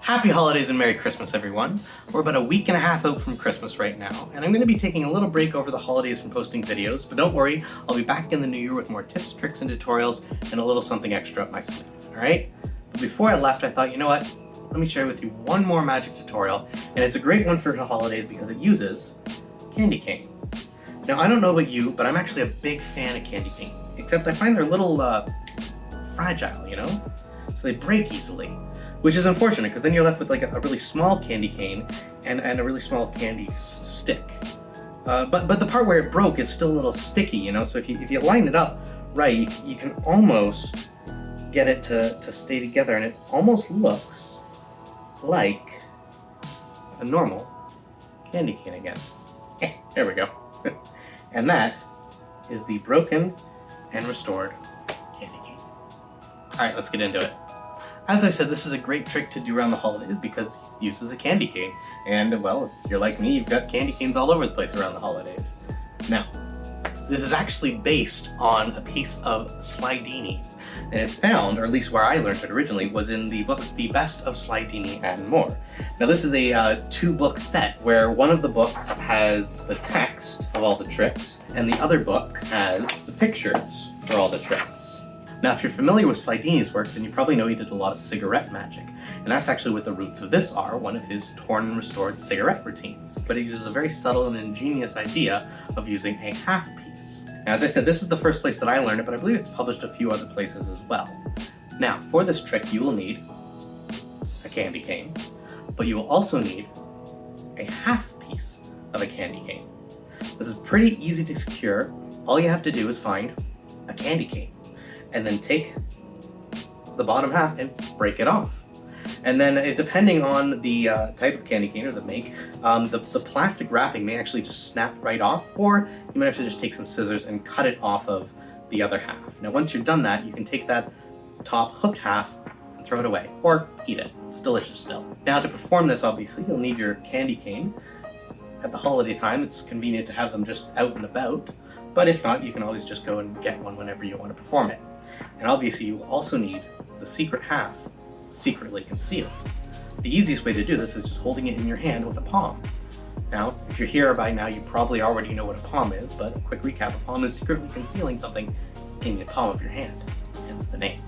Happy holidays and Merry Christmas, everyone. We're about a week and a half out from Christmas right now, and I'm going to be taking a little break over the holidays from posting videos, but don't worry, I'll be back in the new year with more tips, tricks, and tutorials, and a little something extra up my sleeve, alright? But before I left, I thought, you know what? Let me share with you one more magic tutorial, and it's a great one for the holidays because it uses candy cane. Now, I don't know about you, but I'm actually a big fan of candy canes, except I find they're a little, fragile, you know? So they break easily. Which is unfortunate, because then you're left with like a really small candy cane and a really small candy stick. But the part where it broke is still a little sticky, you know? So if you line it up right, you can almost get it to stay together, and it almost looks like a normal candy cane again. There we go. And that is the broken and restored candy cane. All right, let's get into it. As I said, this is a great trick to do around the holidays because it uses a candy cane. And, well, if you're like me, you've got candy canes all over the place around the holidays. Now, this is actually based on a piece of Slydini's. And it's found, or at least where I learned it originally, was in the books The Best of Slydini and More. Now, this is a 2-book set where one of the books has the text of all the tricks, and the other book has the pictures for all the tricks. Now, if you're familiar with Slydini's work, then you probably know he did a lot of cigarette magic. And that's actually what the roots of this are, one of his torn and restored cigarette routines. But he uses a very subtle and ingenious idea of using a half piece. Now, as I said, this is the first place that I learned it, but I believe it's published a few other places as well. Now, for this trick, you will need a candy cane, but you will also need a half piece of a candy cane. This is pretty easy to secure. All you have to do is find a candy cane, and then take the bottom half and break it off. And then depending on the type of candy cane or the make, the plastic wrapping may actually just snap right off, or you might have to just take some scissors and cut it off of the other half. Now once you've done that, you can take that top hooked half and throw it away, or eat it. It's delicious still. Now to perform this, obviously, you'll need your candy cane. At the holiday time, it's convenient to have them just out and about, but if not, you can always just go and get one whenever you want to perform it. And obviously you will also need the secret half secretly concealed. The easiest way to do this is just holding it in your hand with a palm. Now, if you're here by now, you probably already know what a palm is, but a quick recap, a palm is secretly concealing something in the palm of your hand, hence the name.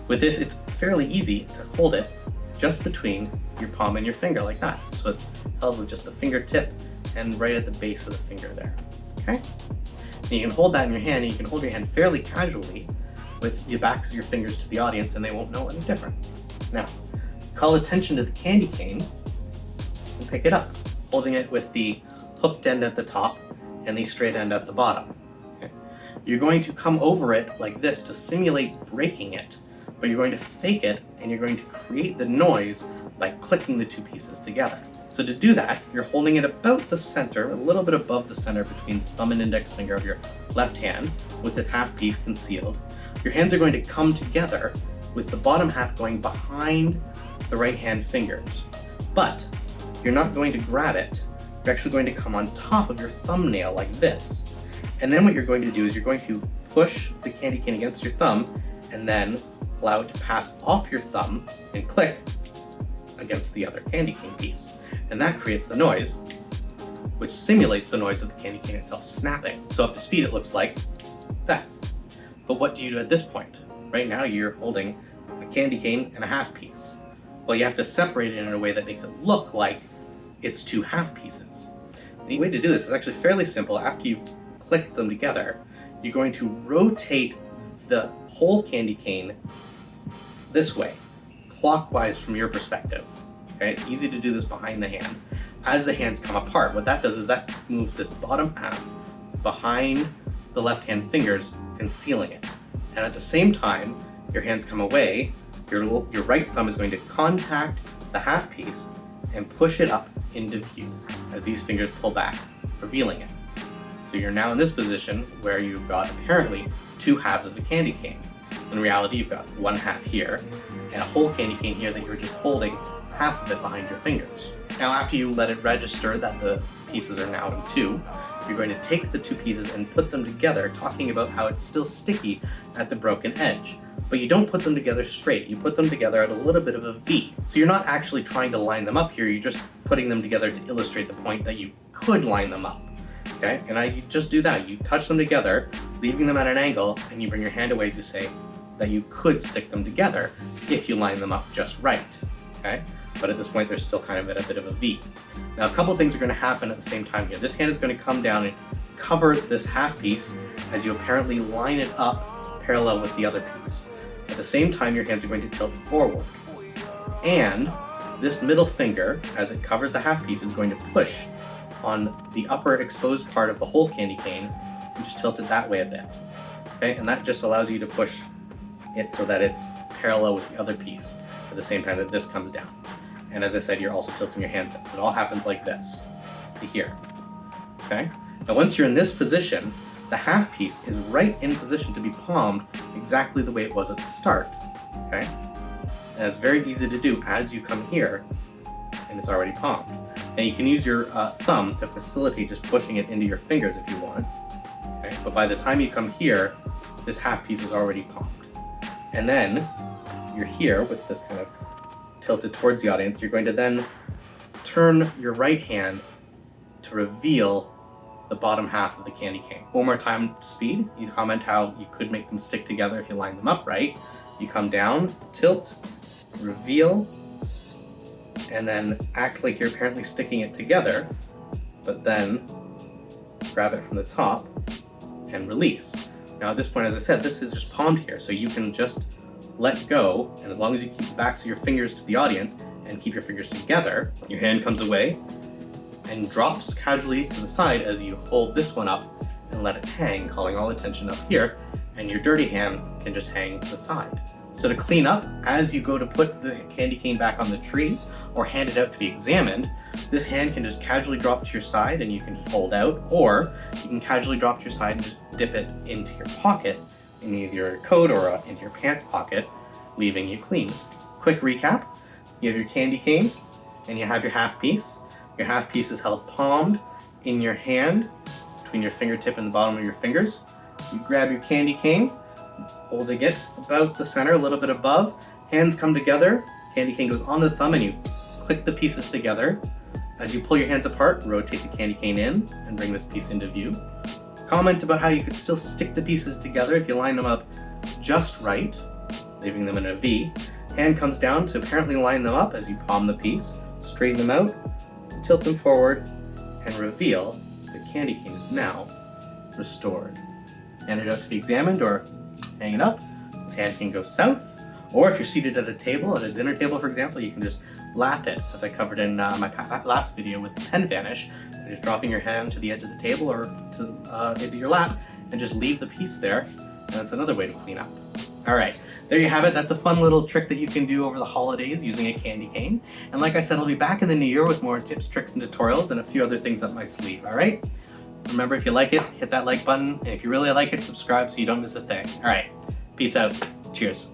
With this, it's fairly easy to hold it just between your palm and your finger like that. So it's held with just the fingertip and right at the base of the finger there, okay? And you can hold that in your hand, and you can hold your hand fairly casually with the backs of your fingers to the audience, and they won't know any different. Now, call attention to the candy cane and pick it up, holding it with the hooked end at the top and the straight end at the bottom. Okay? You're going to come over it like this to simulate breaking it, but you're going to fake it, and you're going to create the noise by clicking the two pieces together. So to do that, you're holding it about the center, a little bit above the center between the thumb and index finger of your left hand, with this half piece concealed. Your hands are going to come together with the bottom half going behind the right hand fingers. But you're not going to grab it. You're actually going to come on top of your thumbnail like this. And then what you're going to do is you're going to push the candy cane against your thumb and then allow it to pass off your thumb and click against the other candy cane piece. And that creates the noise, which simulates the noise of the candy cane itself snapping. So up to speed, it looks like that. But what do you do at this point? Right now you're holding a candy cane and a half piece. Well, you have to separate it in a way that makes it look like it's two half pieces. The way to do this is actually fairly simple. After you've clicked them together, you're going to rotate the whole candy cane this way, clockwise from your perspective. Okay, it's easy to do this behind the hand. As the hands come apart, what that does is that moves this bottom half behind the left hand fingers, concealing it. And at the same time, your hands come away, your right thumb is going to contact the half piece and push it up into view as these fingers pull back, revealing it. So you're now in this position where you've got apparently two halves of a candy cane. In reality, you've got one half here and a whole candy cane here that you're just holding half of it behind your fingers. Now, after you let it register that the pieces are now in two, you're going to take the two pieces and put them together, talking about how it's still sticky at the broken edge. But you don't put them together straight, you put them together at a little bit of a V. So you're not actually trying to line them up here, you're just putting them together to illustrate the point that you could line them up. Okay, and you just do that, you touch them together, leaving them at an angle, and you bring your hand away to say that you could stick them together if you line them up just right. Okay, but at this point they're still kind of at a bit of a V. Now a couple things are going to happen at the same time here. This hand is going to come down and cover this half piece as you apparently line it up parallel with the other piece. At the same time, your hands are going to tilt forward. And this middle finger, as it covers the half piece, is going to push on the upper exposed part of the whole candy cane and just tilt it that way a bit. Okay, and that just allows you to push it so that it's parallel with the other piece at the same time that this comes down. And as I said, you're also tilting your hands up. So it all happens like this to here. Okay? Now once you're in this position, the half piece is right in position to be palmed exactly the way it was at the start. Okay? And it's very easy to do as you come here and it's already palmed. And you can use your thumb to facilitate just pushing it into your fingers if you want. Okay? But by the time you come here, this half piece is already palmed. And then you're here with this kind of tilted towards the audience. You're going to then turn your right hand to reveal the bottom half of the candy cane. One more time to speed. You comment how you could make them stick together if you line them up right. You come down, tilt, reveal, and then act like you're apparently sticking it together, but then grab it from the top and release. Now at this point, as I said, this is just palmed here, so you can just let go, and as long as you keep the backs of your fingers to the audience and keep your fingers together, your hand comes away and drops casually to the side as you hold this one up and let it hang, calling all attention up here, and your dirty hand can just hang to the side. So to clean up, as you go to put the candy cane back on the tree or hand it out to be examined, this hand can just casually drop to your side and you can hold out, or you can casually drop to your side and just dip it into your pocket, in either your coat or into your pants pocket, leaving you clean. Quick recap, you have your candy cane and you have your half piece. Your half piece is held palmed in your hand between your fingertip and the bottom of your fingers. You grab your candy cane, holding it about the center, a little bit above. Hands come together, candy cane goes on the thumb and you click the pieces together. As you pull your hands apart, rotate the candy cane in and bring this piece into view. Comment about how you could still stick the pieces together if you line them up just right, leaving them in a V. Hand comes down to apparently line them up as you palm the piece, straighten them out, tilt them forward, and reveal the candy cane is now restored. Hand it out to be examined or hang it up. This hand can go south, or if you're seated at a table, at a dinner table for example, you can just lap it, as I covered in my last video with the pen vanish. You're just dropping your hand to the edge of the table or to into your lap and just leave the piece there, and that's another way to clean up. Alright, there you have it. That's a fun little trick that you can do over the holidays using a candy cane. And like I said, I'll be back in the new year with more tips, tricks, and tutorials and a few other things up my sleeve, alright? Remember, if you like it, hit that like button, and if you really like it, subscribe so you don't miss a thing. Alright, peace out. Cheers.